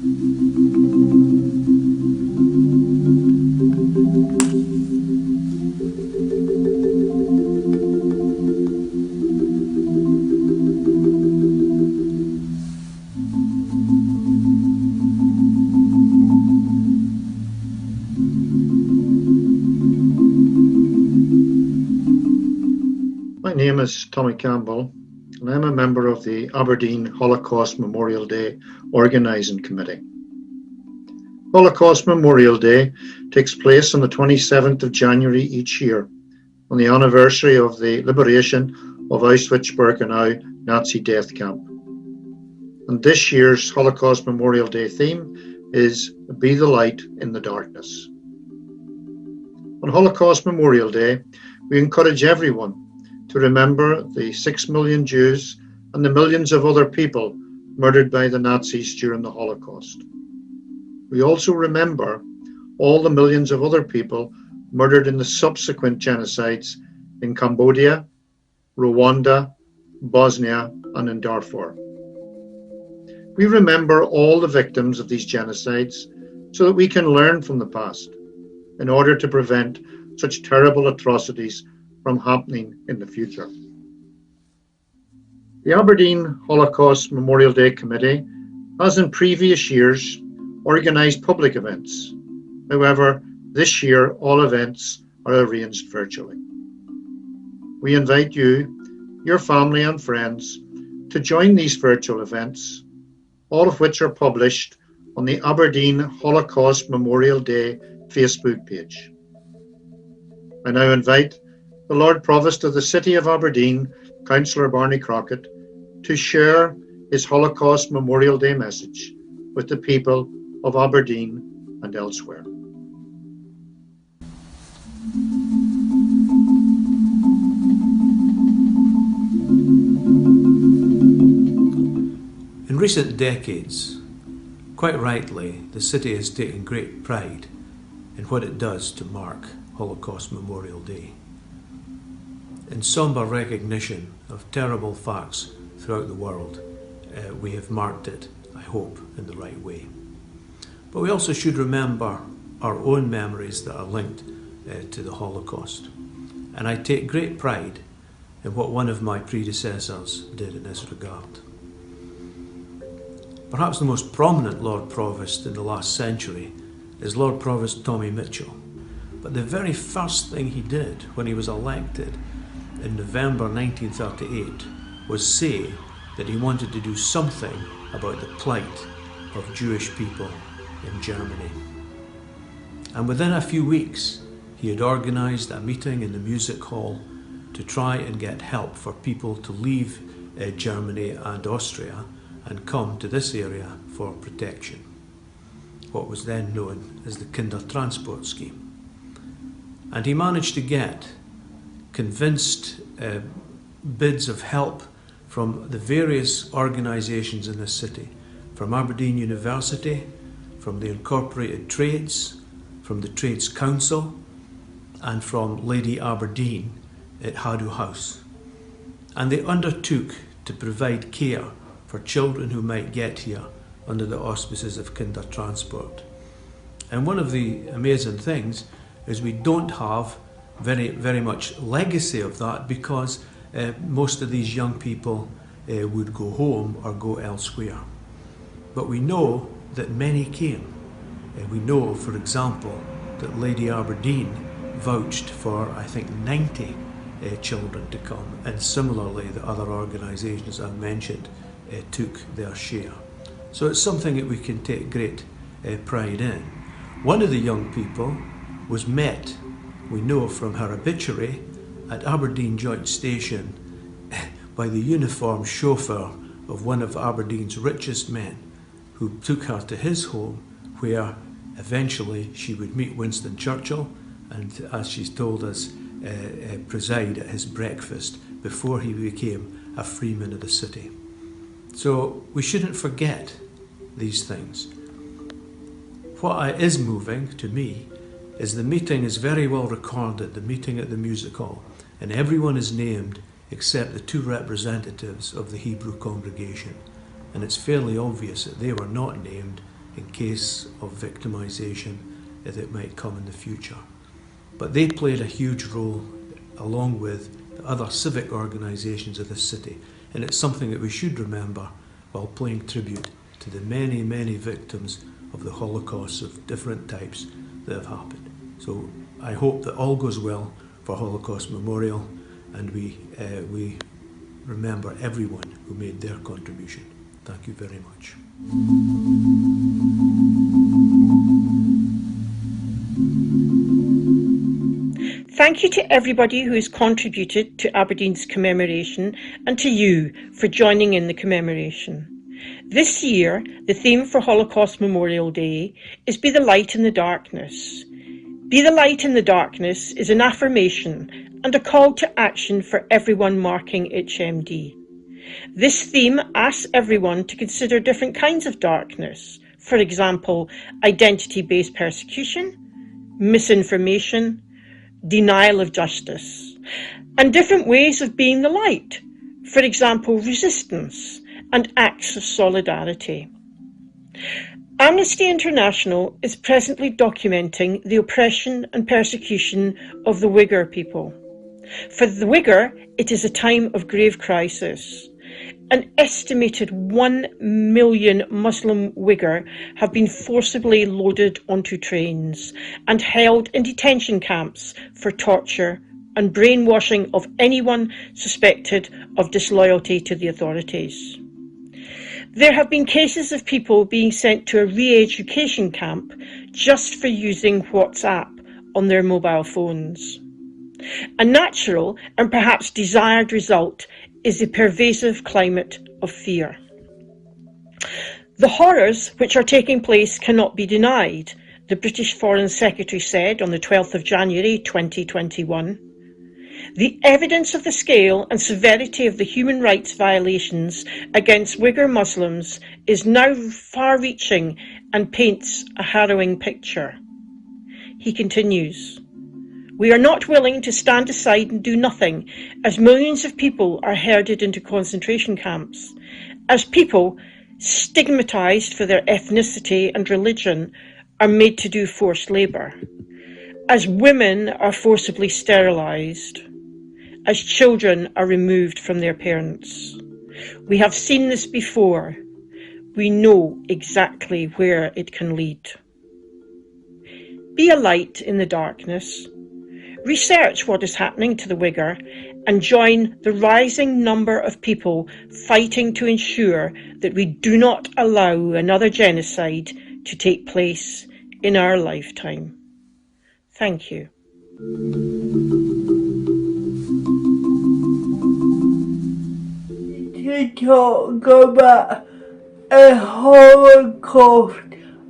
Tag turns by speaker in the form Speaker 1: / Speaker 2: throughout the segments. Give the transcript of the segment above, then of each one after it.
Speaker 1: My name is Tommy Campbell, and I'm a member of the Aberdeen Holocaust Memorial Day Organising Committee. Holocaust Memorial Day takes place on the 27th of January each year, on the anniversary of the liberation of Auschwitz-Birkenau Nazi death camp. And this year's Holocaust Memorial Day theme is Be the Light in the Darkness. On Holocaust Memorial Day, we encourage everyone to remember the 6 million Jews and the millions of other people murdered by the Nazis during the Holocaust. We also remember all the millions of other people murdered in the subsequent genocides in Cambodia, Rwanda, Bosnia, and in Darfur. We remember all the victims of these genocides so that we can learn from the past in order to prevent such terrible atrocities from happening in the future. The Aberdeen Holocaust Memorial Day Committee has in previous years organised public events. However, this year all events are arranged virtually. We invite you, your family and friends to join these virtual events, all of which are published on the Aberdeen Holocaust Memorial Day Facebook page. I now invite the Lord Provost of the City of Aberdeen, Councillor Barney Crockett, to share his Holocaust Memorial Day message with the people of Aberdeen and elsewhere.
Speaker 2: In recent decades, quite rightly, the city has taken great pride in what it does to mark Holocaust Memorial Day. In sombre recognition of terrible facts throughout the world, we have marked it, I hope, in the right way. But we also should remember our own memories that are linked to the Holocaust. And I take great pride in what one of my predecessors did in this regard. Perhaps the most prominent Lord Provost in the last century is Lord Provost Tommy Mitchell. But the very first thing he did when he was elected in November 1938 was say that he wanted to do something about the plight of Jewish people in Germany. And within a few weeks, he had organised a meeting in the music hall to try and get help for people to leave Germany and Austria and come to this area for protection, what was then known as the Kindertransport scheme. And he managed to get convinced bids of help from the various organisations in this city, from Aberdeen University, from the Incorporated Trades, from the Trades Council, and from Lady Aberdeen at Haddo House. And they undertook to provide care for children who might get here under the auspices of Kindertransport. And one of the amazing things is we don't have very much legacy of that, because most of these young people would go home or go elsewhere. But we know that many came. We know, for example, that Lady Aberdeen vouched for, I think, 90 children to come, and similarly the other organisations I mentioned took their share. So it's something that we can take great pride in. One of the young people was met, we know from her obituary, at Aberdeen Joint Station by the uniformed chauffeur of one of Aberdeen's richest men, who took her to his home, where eventually she would meet Winston Churchill and, as she's told us, preside at his breakfast before he became a freeman of the city. So we shouldn't forget these things. What is moving to me is the meeting is very well recorded, the meeting at the music hall, and everyone is named except the two representatives of the Hebrew congregation. And it's fairly obvious that they were not named in case of victimisation that might come in the future. But they played a huge role along with the other civic organisations of this city, and it's something that we should remember while paying tribute to the many, many victims of the Holocaust of different types that have happened. So I hope that all goes well for Holocaust Memorial, and we remember everyone who made their contribution. Thank you very much.
Speaker 3: Thank you to everybody who has contributed to Aberdeen's commemoration, and to you for joining in the commemoration. This year, the theme for Holocaust Memorial Day is Be the Light in the Darkness. Be the Light in the Darkness is an affirmation and a call to action for everyone marking HMD. This theme asks everyone to consider different kinds of darkness, for example, identity-based persecution, misinformation, denial of justice, and different ways of being the light, for example, resistance and acts of solidarity. Amnesty International is presently documenting the oppression and persecution of the Uyghur people. For the Uyghur, it is a time of grave crisis. An estimated 1 million Muslim Uyghur have been forcibly loaded onto trains and held in detention camps for torture and brainwashing of anyone suspected of disloyalty to the authorities. There have been cases of people being sent to a re-education camp just for using WhatsApp on their mobile phones. A natural and perhaps desired result is the pervasive climate of fear. The horrors which are taking place cannot be denied, the British Foreign Secretary said on the 12th of January 2021. The evidence of the scale and severity of the human rights violations against Uyghur Muslims is now far-reaching and paints a harrowing picture. He continues, "We are not willing to stand aside and do nothing as millions of people are herded into concentration camps, as people, stigmatized for their ethnicity and religion, are made to do forced labor, as women are forcibly sterilized, as children are removed from their parents. We have seen this before. We know exactly where it can lead." Be a light in the darkness. Research what is happening to the Uyghur and join the rising number of people fighting to ensure that we do not allow another genocide to take place in our lifetime. Thank you.
Speaker 4: To talk about a Holocaust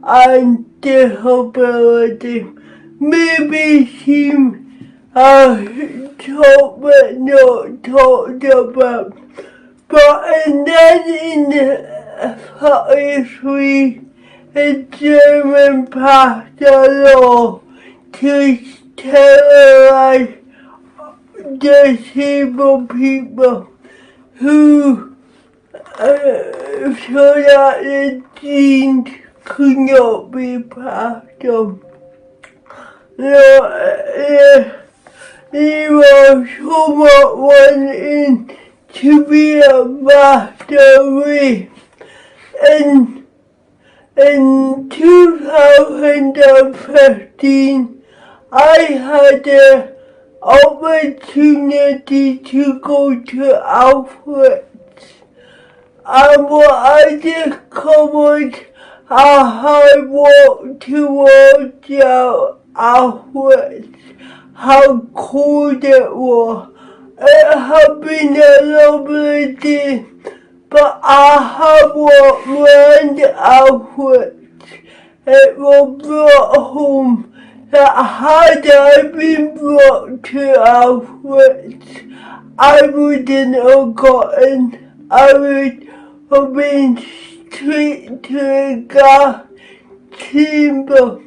Speaker 4: and disability maybe seem talked but not talked about, but in 1943 a German passed a law to sterilize disabled people who so that the genes could not be passed on. They were somewhat wanting to be a master race. In 2015, I had the opportunity to go to Auschwitz, and what I discovered as I walked towards Auschwitz, how cold it was. It had been a lovely day, but I had walked round Auschwitz. It was brought home that had I been brought to Auschwitz, I wouldn't have gotten. I would have been straight to a gas chamber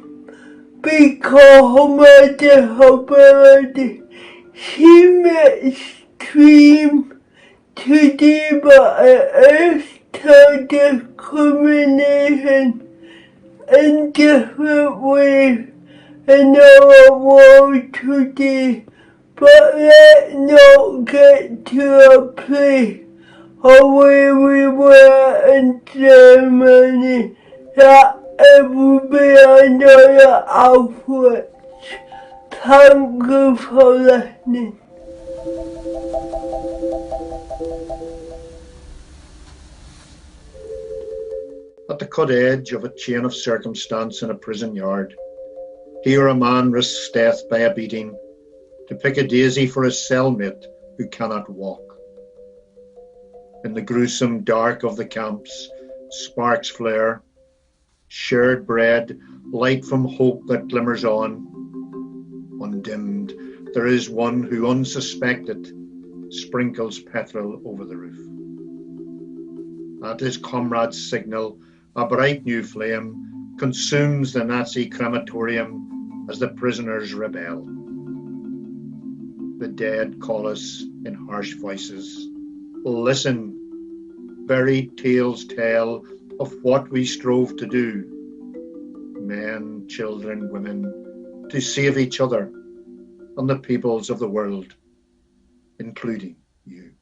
Speaker 4: because of my disability. Seems extreme today, but it is still discrimination. in different ways in our world today, but let's not get to a place where we were in Germany that it will be another Auschwitz. Thank you for listening.
Speaker 1: At the cut edge of a chain of circumstance in a prison yard, here a man risks death by a beating to pick a daisy for his cellmate who cannot walk. In the gruesome dark of the camps, sparks flare, shared bread, light from hope that glimmers on. Undimmed, there is one who, unsuspected, sprinkles petrol over the roof. At his comrade's signal, a bright new flame consumes the Nazi crematorium as the prisoners rebel. The dead call us in harsh voices. Listen, buried tales tell of what we strove to do. Men, children, women, to save each other and the peoples of the world, including you.